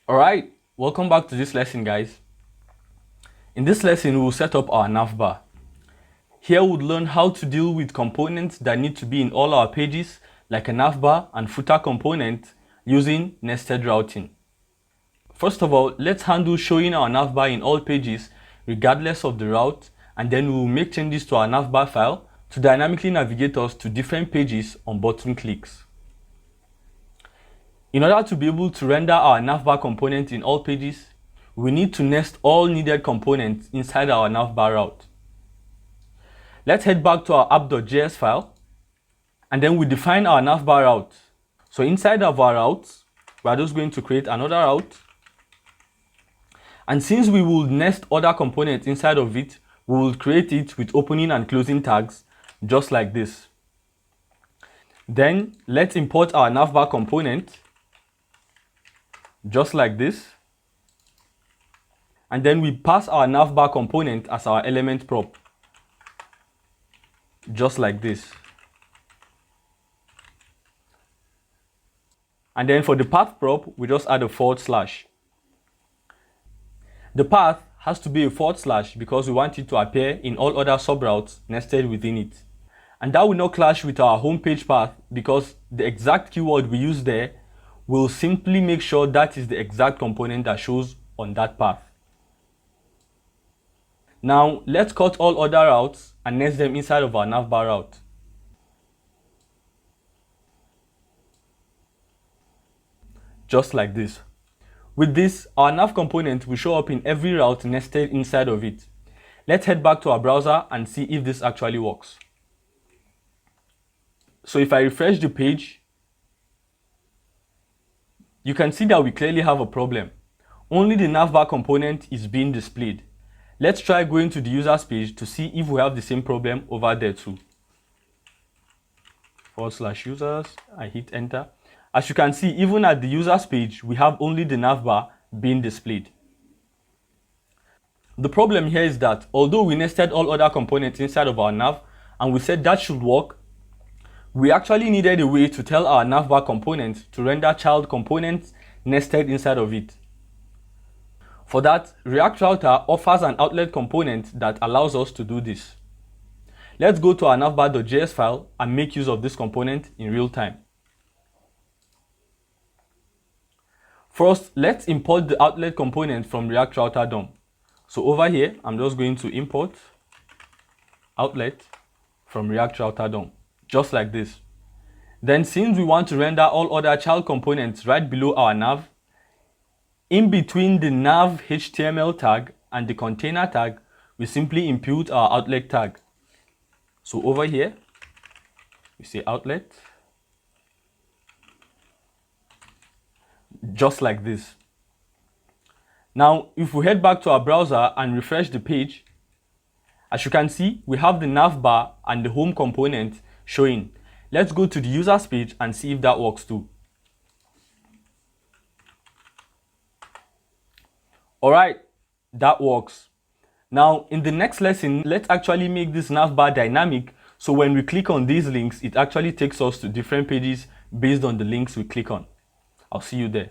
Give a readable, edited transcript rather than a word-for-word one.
Alright, welcome back to this lesson, guys. In this lesson, we will set up our navbar. Here we'll learn how to deal with components that need to be in all our pages, like a navbar and footer component, using nested routing. First of all, let's handle showing our navbar in all pages regardless of the route, and then we will make changes to our navbar file to dynamically navigate us to different pages on button clicks. In order to be able to render our navbar component in all pages, we need to nest all needed components inside our navbar route. Let's head back to our app.js file, and then we define our navbar route. So inside of our routes, we are just going to create another route. And since we will nest other components inside of it, we will create it with opening and closing tags, just like this. Then let's import our navbar component, just like this. And then we pass our navbar component as our element prop, just like this. And then for the path prop, we just add a /. The path has to be a / because we want it to appear in all other subroutes nested within it. And that will not clash with our homepage path, because the exact keyword we use there will simply make sure that is the exact component that shows on that path. Now, let's cut all other routes and nest them inside of our navbar route. Just like this. With this, our nav component will show up in every route nested inside of it. Let's head back to our browser and see if this actually works. So if I refresh the page, you can see that we clearly have a problem. Only the navbar component is being displayed. Let's try going to the users page to see if we have the same problem over there too. /users, I hit enter. As you can see, even at the users page, we have only the navbar being displayed. The problem here is that although we nested all other components inside of our nav and we said that should work, we actually needed a way to tell our navbar component to render child components nested inside of it. For that, React Router offers an outlet component that allows us to do this. Let's go to our navbar.js file and make use of this component in real time. First, let's import the outlet component from React Router DOM. So over here, I'm just going to import outlet from React Router DOM, just like this. Then since we want to render all other child components right below our nav, in between the nav HTML tag and the container tag, we simply impute our outlet tag. So over here, we say outlet, just like this. Now, if we head back to our browser and refresh the page, as you can see, we have the navbar and the home component showing. Let's go to the users page and see if that works too. Alright, that works. Now, in the next lesson, let's actually make this navbar dynamic, so when we click on these links, it actually takes us to different pages based on the links we click on. I'll see you there.